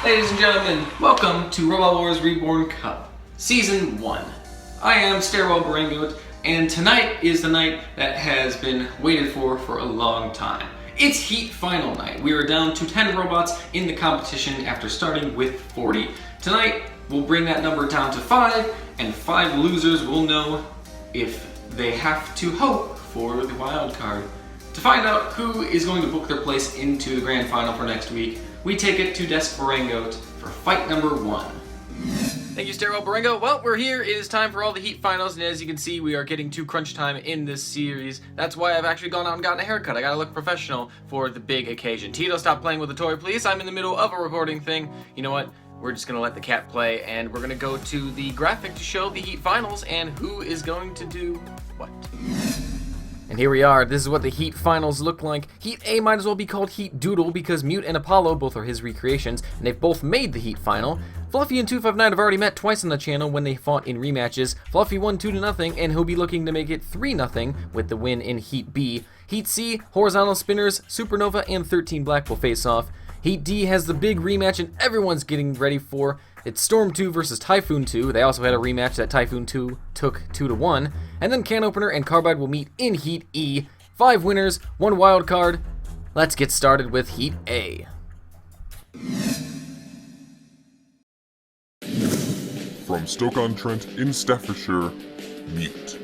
Ladies and gentlemen, welcome to Robot Wars Reborn Cup, Season 1. I am Stairwell Barangoat, and tonight is the night that has been waited for a long time. It's Heat Final Night. We are down to 10 robots in the competition after starting with 40. Tonight, we'll bring that number down to 5, and 5 losers will know if they have to hope for the wild card. To find out who is going to book their place into the grand final for next week, we take it to Desk Barangoat for fight number 1. Thank you, Stairwell Barangoat. Well, we're here. It is time for all the Heat Finals, and as you can see, we are getting to crunch time in this series. That's why I've actually gone out and gotten a haircut. I gotta look professional for the big occasion. Tito, stop playing with the toy, please. I'm in the middle of a recording thing. You know what? We're just gonna let the cat play, and we're gonna go to the graphic to show the Heat Finals and who is going to do what. And here we are. This is what the Heat Finals look like. Heat A might as well be called Heat Doodle because Mute and Apollo both are his recreations, and they've both made the Heat Final. Fluffy and 259 have already met twice on the channel when they fought in rematches. Fluffy won 2-0, and he'll be looking to make it 3-0 with the win in Heat B. Heat C, Horizontal Spinners, Supernova, and 13 Black will face off. Heat D has the big rematch and everyone's getting ready for. It's Storm 2 versus Typhoon 2. They also had a rematch that Typhoon 2 took 2-1. And then Can Opener and Carbide will meet in Heat E. 5 winners, 1 wild card. Let's get started with Heat A. From Stoke-on-Trent in Staffordshire, Mute.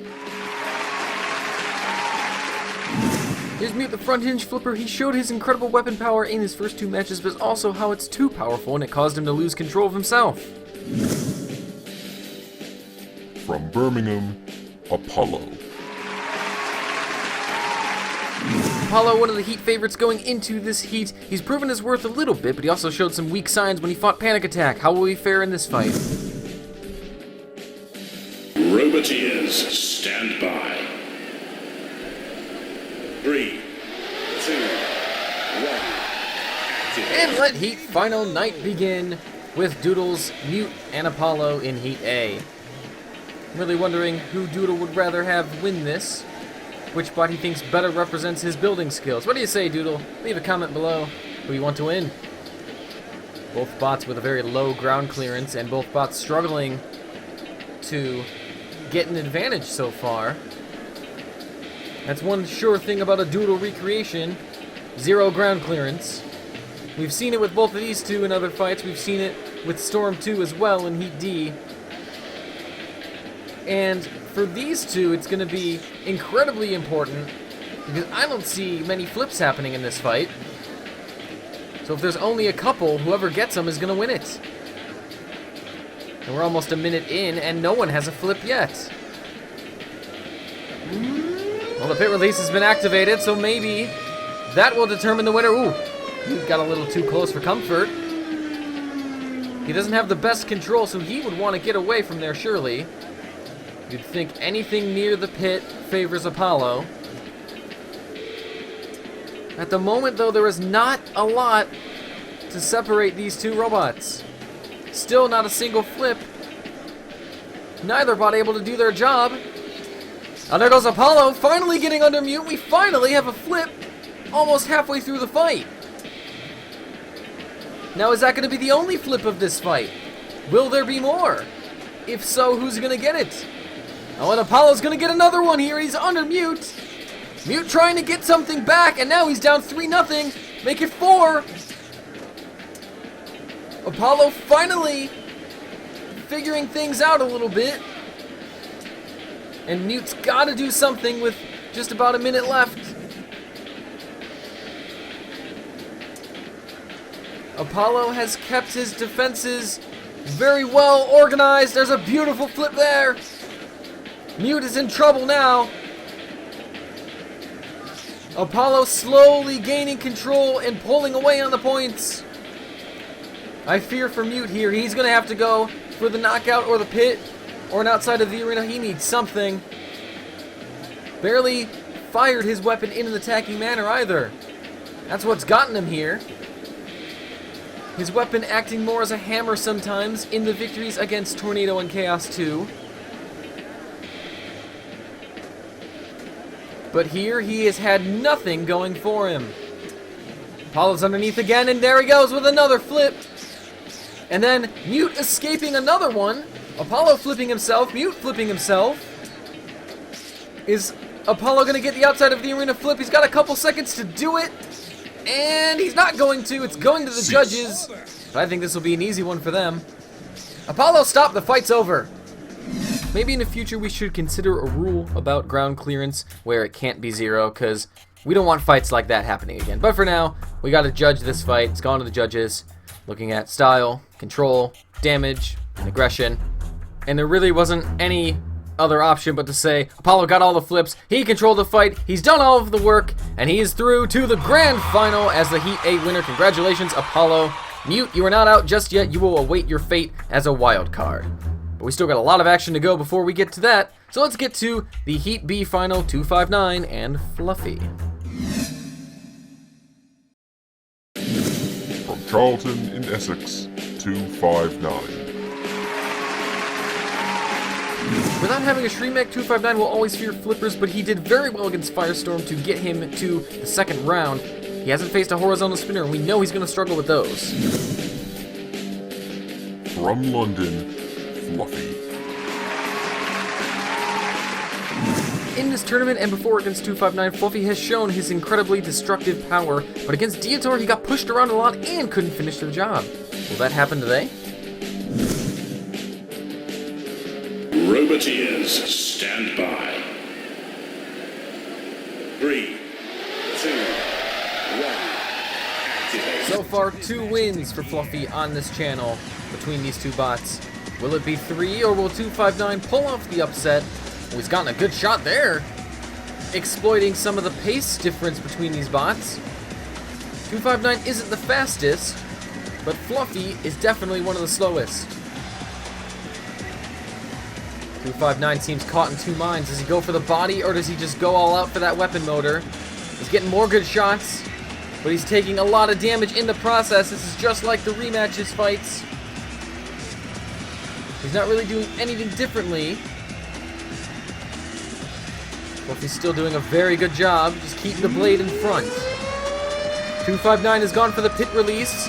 Here's Mute, the front hinge flipper. He showed his incredible weapon power in his first 2 matches, but also how it's too powerful and it caused him to lose control of himself. From Birmingham, Apollo. Apollo, one of the Heat favorites going into this heat. He's proven his worth a little bit, but he also showed some weak signs when he fought Panic Attack. How will he fare in this fight? Roboteers, stand by. 3, 2, 1, activate. And let Heat Final Night begin with Doodles, Mute, and Apollo in Heat A. I'm really wondering who Doodle would rather have win this. Which bot he thinks better represents his building skills. What do you say, Doodle? Leave a comment below who you want to win. Both bots with a very low ground clearance, and both bots struggling to get an advantage so far. That's one sure thing about a Doodle recreation. 0 ground clearance. We've seen it with both of these two in other fights. We've seen it with Storm 2 as well in Heat D. And for these two, it's going to be incredibly important because I don't see many flips happening in this fight. So if there's only a couple, whoever gets them is going to win it. And we're almost a minute in, and no one has a flip yet. Well, the pit release has been activated, so maybe that will determine the winner. Ooh, he got a little too close for comfort. He doesn't have the best control, so he would want to get away from there, surely. You'd think anything near the pit favors Apollo. At the moment, though, there is not a lot to separate these two robots. Still not a single flip. Neither bot able to do their job. Oh, there goes Apollo, finally getting under Mute. We finally have a flip almost halfway through the fight. Now, is that going to be the only flip of this fight? Will there be more? If so, who's going to get it? Oh, and Apollo's going to get another one here. He's under Mute. Mute trying to get something back, and now he's down 3-0. Make it 4. Apollo finally figuring things out a little bit. And Mute's got to do something with just about a minute left. Apollo has kept his defenses very well organized. There's a beautiful flip there. Mute is in trouble now. Apollo slowly gaining control and pulling away on the points. I fear for Mute here. He's going to have to go for the knockout or the pit. Or an outside of the arena, he needs something. Barely fired his weapon in an attacking manner either. That's what's gotten him here. His weapon acting more as a hammer sometimes in the victories against Tornado and Chaos 2. But here he has had nothing going for him. Apollo's underneath again, and there he goes with another flip. And then Mute escaping another one. Apollo flipping himself, Mute flipping himself. Is Apollo gonna get the outside of the arena flip? He's got a couple seconds to do it. And he's not going to. It's going to the judges. But I think this will be an easy one for them. Apollo, stop. The fight's over. Maybe in the future we should consider a rule about ground clearance where it can't be 0, because we don't want fights like that happening again. But for now, we got to judge this fight. It's gone to the judges, looking at style, control, damage, and aggression. And there really wasn't any other option but to say Apollo got all the flips, he controlled the fight, he's done all of the work, and he is through to the grand final as the Heat 8 winner. Congratulations, Apollo. Mute, you are not out just yet. You will await your fate as a wild card. But we still got a lot of action to go before we get to that, so let's get to the Heat B final, 259 and Fluffy. From Charlton in Essex, 259. Without having a Shreemec, 259 will always fear flippers, but he did very well against Firestorm to get him to the second round. He hasn't faced a horizontal spinner, and we know he's going to struggle with those. From London, Fluffy. In this tournament and before against 259, Fluffy has shown his incredibly destructive power, but against Dietor he got pushed around a lot and couldn't finish the job. Will that happen today? Roboteers, stand by. 3, 2, 1. Activate. So far, 2 wins for Fluffy on this channel between these 2 bots. Will it be 3, or will 259 pull off the upset? Oh, he's gotten a good shot there, exploiting some of the pace difference between these bots. 259 isn't the fastest, but Fluffy is definitely one of the slowest. 259 seems caught in 2 minds. Does he go for the body, or does he just go all out for that weapon motor? He's getting more good shots, but he's taking a lot of damage in the process. This is just like the rematches fights. He's not really doing anything differently. Fluffy's still doing a very good job, just keeping the blade in front. 259 has gone for the pit release.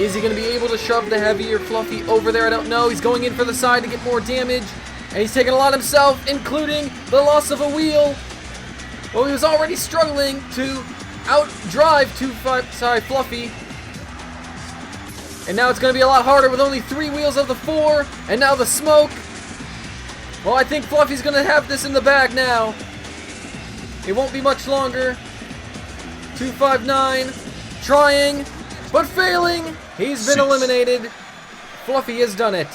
Is he going to be able to shove the heavier Fluffy over there? I don't know. He's going in for the side to get more damage. And he's taking a lot himself, including the loss of a wheel. Well, he was already struggling to outdrive Fluffy. And now it's going to be a lot harder with only 3 wheels of the 4. And now the smoke. Well, I think Fluffy's going to have this in the bag now. It won't be much longer. 259 trying, but failing. He's been eliminated. Fluffy has done it.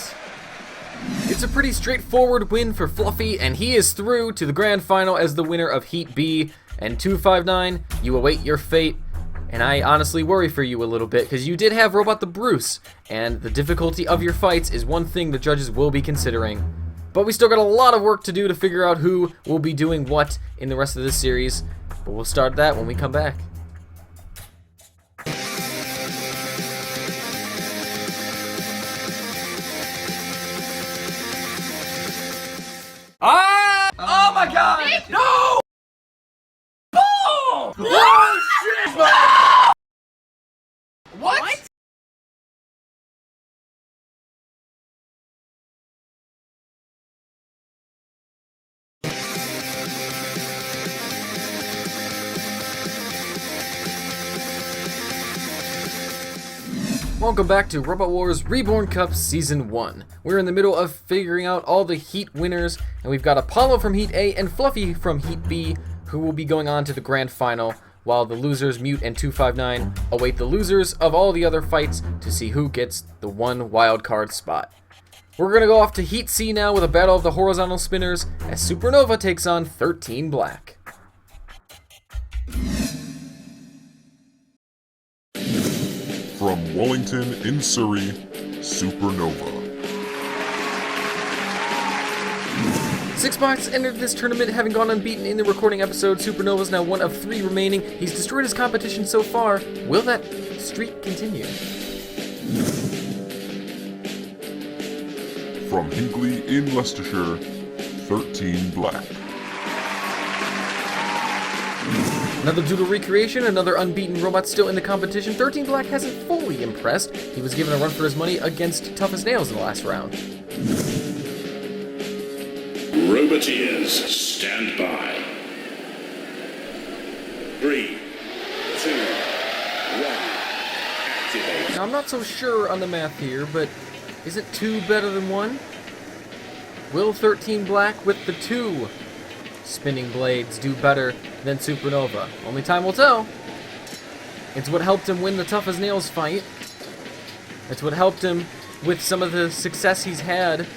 It's a pretty straightforward win for Fluffy, and he is through to the grand final as the winner of Heat B. And 259, you await your fate. And I honestly worry for you a little bit, because you did have Robot the Bruce, and the difficulty of your fights is one thing the judges will be considering. But we still got a lot of work to do to figure out who will be doing what in the rest of this series. But we'll start that when we come back. Ah! Oh my god! No! Ball! Oh shit! No! What? Welcome back to Robot Wars Reborn Cup Season 1. We're in the middle of figuring out all the Heat winners, and we've got Apollo from Heat A and Fluffy from Heat B, who will be going on to the grand final, while the losers, Mute and 259, await the losers of all the other fights to see who gets the 1 wildcard spot. We're going to go off to Heat C now with a battle of the horizontal spinners, as Supernova takes on 13 Black. From Wellington in Surrey, Supernova. 6 bots entered this tournament, having gone unbeaten in the recording episode. Supernova is now 1 of 3 remaining. He's destroyed his competition so far. Will that streak continue? From Hinkley in Leicestershire, 13 Black. Another doodle recreation, another unbeaten robot still in the competition. 13 Black hasn't fully impressed. He was given a run for his money against Tough as Nails in the last round. Roboteers, stand by. 3, 2, 1, activate. Now, I'm not so sure on the math here, but isn't 2 better than 1? Will 13 Black with the 2 spinning blades do better than Supernova? Only time will tell. It's what helped him win the Tough as Nails fight. It's what helped him with some of the success he's had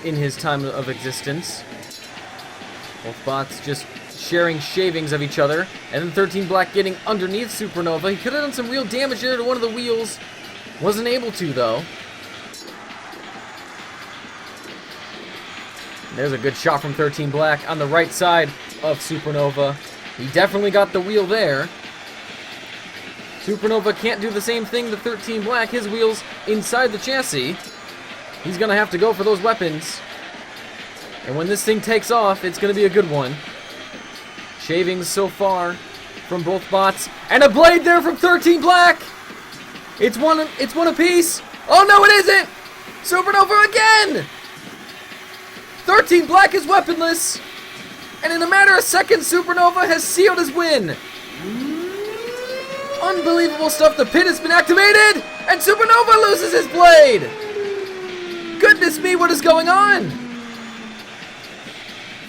in his time of existence. Both bots just sharing shavings of each other, and then 13 Black getting underneath Supernova. He could have done some real damage there to one of the wheels. Wasn't able to, though. There's a good shot from 13 Black on the right side of Supernova. He definitely got the wheel there. Supernova can't do the same thing to 13 Black. His wheel's inside the chassis. He's going to have to go for those weapons. And when this thing takes off, it's going to be a good one. Shavings so far from both bots. And a blade there from 13 Black! It's one apiece. Oh no, it isn't! Supernova again! 13 Black is weaponless, and in a matter of seconds, Supernova has sealed his win. Unbelievable stuff. The pit has been activated, and Supernova loses his blade. Goodness me, what is going on?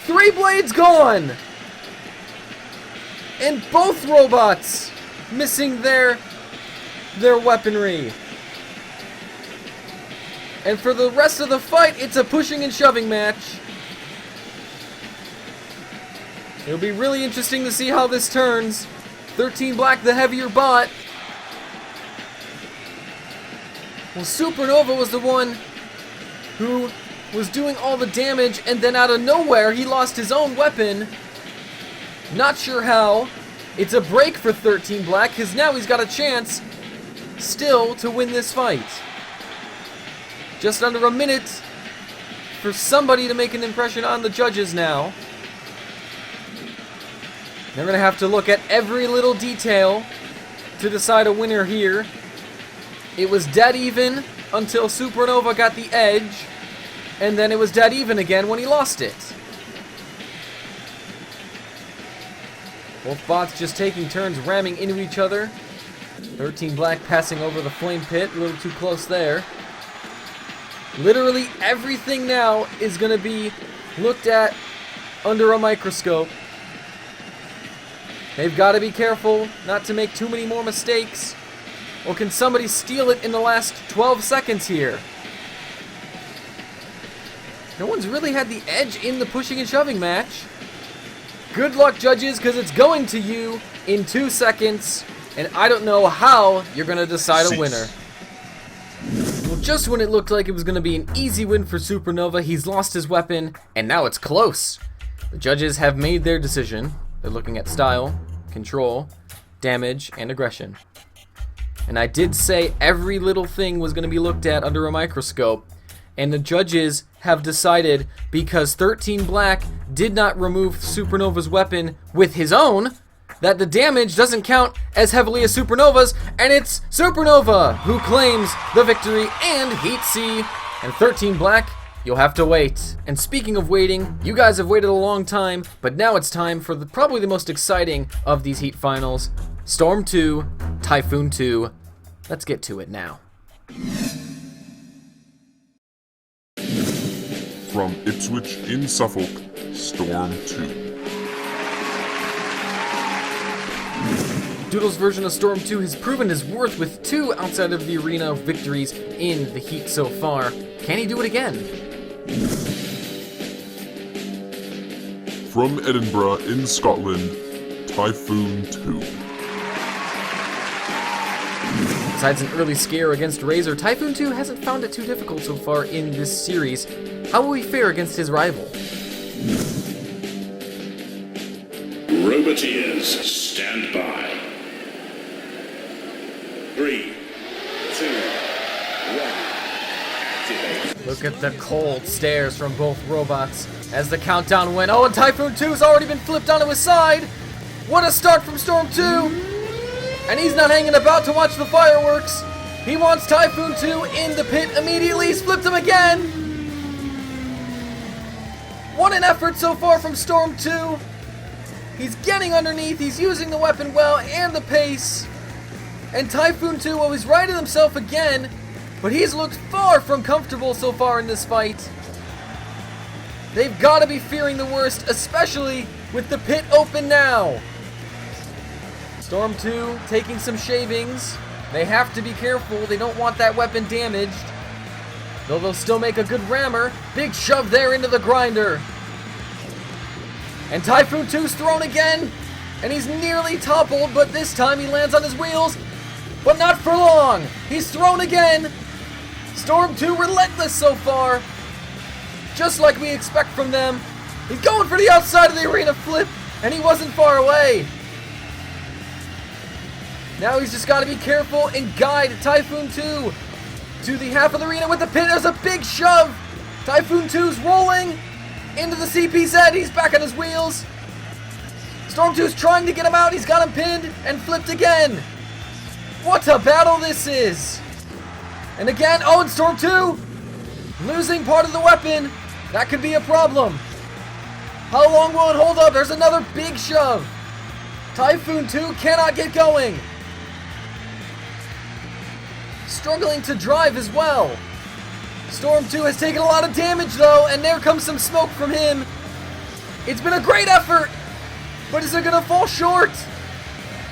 3 blades gone, and both robots missing their weaponry. And for the rest of the fight, it's a pushing and shoving match. It'll be really interesting to see how this turns. 13 Black, the heavier bot. Well, Supernova was the one who was doing all the damage, and then out of nowhere, he lost his own weapon. Not sure how. It's a break for 13 Black, because now he's got a chance still to win this fight. Just under a minute for somebody to make an impression on the judges now. They're going to have to look at every little detail to decide a winner here. It was dead even until Supernova got the edge, and then it was dead even again when he lost it. Both bots just taking turns ramming into each other. 13 Black passing over the flame pit, a little too close there. Literally everything now is going to be looked at under a microscope. They've got to be careful not to make too many more mistakes, or can somebody steal it in the last 12 seconds here? No one's really had the edge in the pushing and shoving match. Good luck, judges, because it's going to you in 2 seconds, and I don't know how you're going to decide a winner. Well, just when it looked like it was going to be an easy win for Supernova, he's lost his weapon, and now it's close. The judges have made their decision. They're looking at style, control, damage, and aggression. And I did say every little thing was going to be looked at under a microscope, and the judges have decided, because 13 Black did not remove Supernova's weapon with his own, that the damage doesn't count as heavily as Supernova's, and it's Supernova who claims the victory and Heat C. And 13 Black, you'll have to wait. And speaking of waiting, you guys have waited a long time, but now it's time for probably the most exciting of these Heat finals. Storm 2, Typhoon 2. Let's get to it now. From Ipswich in Suffolk, Storm 2. Doodle's version of Storm 2 has proven his worth with 2 outside of the arena victories in the Heat so far. Can he do it again? From Edinburgh in Scotland, Typhoon II. Besides an early scare against Razor, Typhoon II hasn't found it too difficult so far in this series. How will he fare against his rival? Roboteers, stand by. 3, 2, 1, activate. Look at the cold stares from both robots as the countdown went. Oh, and Typhoon 2's already been flipped onto his side. What a start from Storm 2! And he's not hanging about to watch the fireworks. He wants Typhoon II in the pit immediately. He's flipped him again. What an effort so far from Storm 2. He's getting underneath. He's using the weapon well and the pace. And Typhoon II, well, he's righted himself again. But he's looked far from comfortable so far in this fight. They've got to be fearing the worst, especially with the pit open now. Storm 2 taking some shavings. They have to be careful. They don't want that weapon damaged. Though they'll still make a good rammer. Big shove there into the grinder. And Typhoon 2's thrown again. And he's nearly toppled, but this time he lands on his wheels. But not for long. He's thrown again. Storm 2 relentless so far. Just like we expect from them. He's going for the outside of the arena flip. And he wasn't far away. Now he's just got to be careful and guide Typhoon 2 to the half of the arena with the pin. There's a big shove. Typhoon 2's rolling into the CPZ. He's back on his wheels. Storm 2's trying to get him out. He's got him pinned and flipped again. What a battle this is. And again, oh, and Storm 2 losing part of the weapon. That could be a problem. How long will it hold up? There's another big shove. Typhoon 2 cannot get going. Struggling to drive as well. Storm 2 has taken a lot of damage though, and there comes some smoke from him. It's been a great effort, but is it gonna fall short?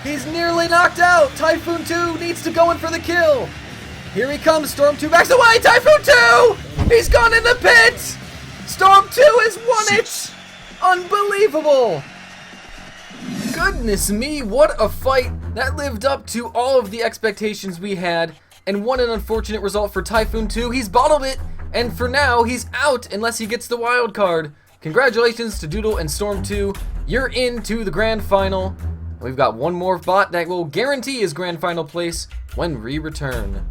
He's nearly knocked out. Typhoon 2 needs to go in for the kill. Here he comes, Storm 2 backs away, Typhoon 2! He's gone in the pit! Storm 2 has won it! Unbelievable! Goodness me, what a fight. That lived up to all of the expectations we had. And what an unfortunate result for Typhoon 2. He's bottled it, and for now, he's out unless he gets the wild card. Congratulations to Doodle and Storm 2. You're into the grand final. We've got one more bot that will guarantee his grand final place when we return.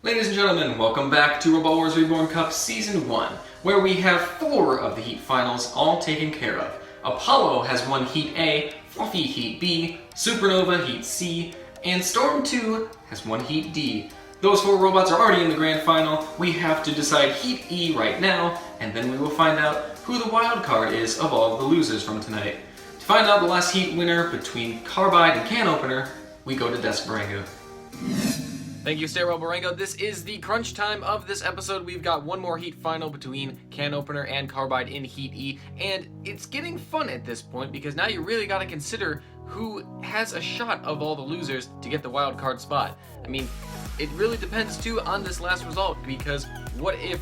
Ladies and gentlemen, welcome back to Robot Wars Reborn Cup Season 1, where we have 4 of the Heat Finals all taken care of. Apollo has won Heat A, Fluffy Heat B, Supernova Heat C, and Storm 2 has won Heat D. Those 4 robots are already in the grand final. We have to decide Heat E right now, and then we will find out who the wild card is of all of the losers from tonight. To find out the last Heat winner between Carbide and Can Opener, we go to Desk Barangoat. Thank you, Stairwell Barango. This is the crunch time of this episode. We've got one more Heat final between Can Opener and Carbide in Heat E, and it's getting fun at this point because now you really got to consider who has a shot of all the losers to get the wild card spot. I mean, it really depends too on this last result, because what if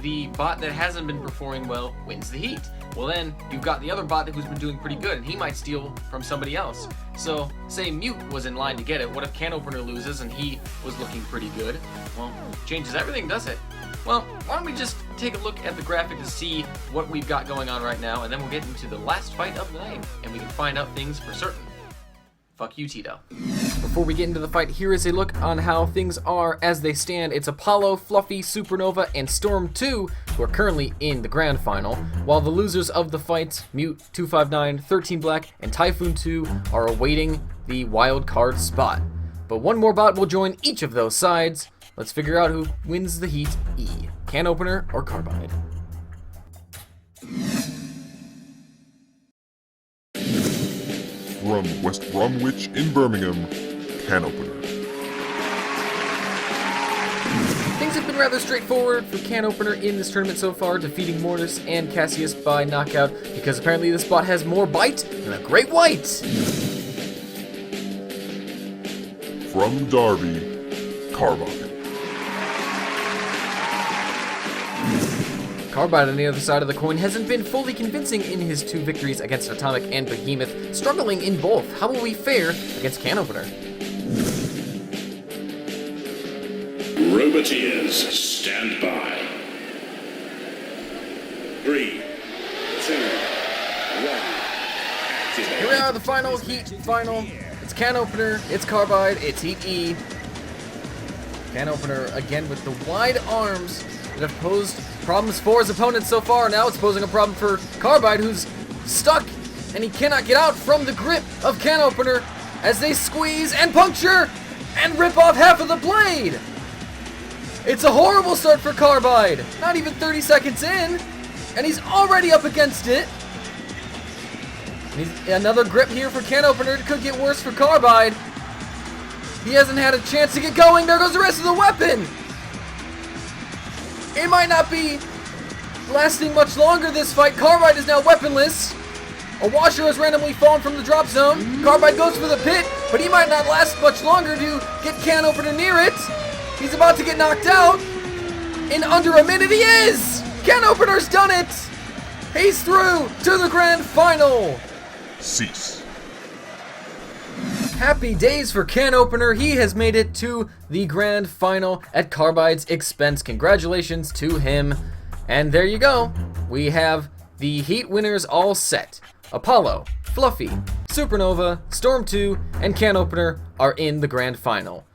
the bot that hasn't been performing well wins the Heat? Well, then you've got the other bot who's been doing pretty good, and he might steal from somebody else. So, say Mute was in line to get it. What if Can Opener loses and he was looking pretty good? Well, changes everything, does it? Well, why don't we just take a look at the graphic to see what we've got going on right now, and then we'll get into the last fight of the night, and we can find out things for certain. Fuck you, Tito. Before we get into the fight, here is a look on how things are as they stand. It's Apollo, Fluffy, Supernova, and Storm 2 who are currently in the grand final, while the losers of the fights, Mute, 259, 13 Black, and Typhoon 2 are awaiting the wild card spot. But one more bot will join each of those sides. Let's figure out who wins the Heat E, Can Opener or Carbide. From West Bromwich in Birmingham, Can Opener. Things have been rather straightforward for can opener in this tournament so far, defeating Mortis and Cassius by knockout, because apparently this bot has more bite than a great white. From Darby, Carbide. Carbide on the other side of the coin hasn't been fully convincing in his 2 victories against Atomic and Behemoth, struggling in both. How will we fare against can opener? Roboteers, stand by. 3, 2, 1. Activate. Here we are, the final Heat final. It's can opener, it's Carbide, it's Heat E. Can opener again with the wide arms that have posed problems for his opponents so far. Now it's posing a problem for Carbide, who's stuck and he cannot get out from the grip of can opener as they squeeze and puncture and rip off half of the blade. It's a horrible start for Carbide. Not even 30 seconds in, and he's already up against it. Another grip here for can opener. It could get worse for Carbide. He hasn't had a chance to get going. There goes the rest of the weapon. It might not be lasting much longer, this fight. Carbide is now weaponless. A washer has randomly fallen from the drop zone. Carbide goes for the pit, but he might not last much longer to get can opener near it. He's about to get knocked out. In under a minute, he is! Can opener's done it! He's through to the grand final. Cease. Happy days for can opener. He has made it to the grand final at Carbide's expense. Congratulations to him. And there you go. We have the Heat winners all set. Apollo, Fluffy, Supernova, Storm 2, and can opener are in the grand final.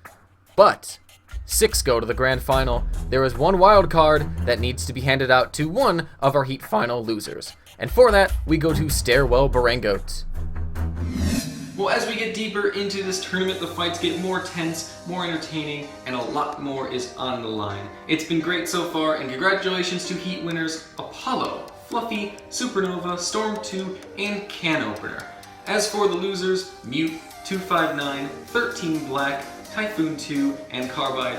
But 6 go to the grand final. There is one wild card that needs to be handed out to one of our Heat final losers. And for that, we go to Stairwell Barangoat. Well, as we get deeper into this tournament, the fights get more tense, more entertaining, and a lot more is on the line. It's been great so far, and congratulations to Heat winners Apollo, Fluffy, Supernova, Storm 2, and Can Opener. As for the losers, Mute, 259, 13 Black, Typhoon II, and Carbide,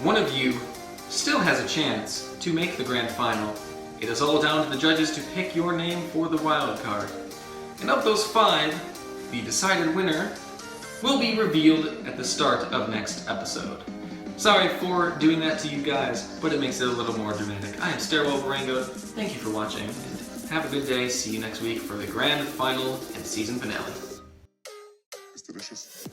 one of you still has a chance to make the grand final. It is all down to the judges to pick your name for the wild card. And of those 5, the decided winner will be revealed at the start of next episode. Sorry for doing that to you guys, but it makes it a little more dramatic. I am Stairwell Barangoat. Thank you for watching, and have a good day. See you next week for the grand final and season finale. It's delicious.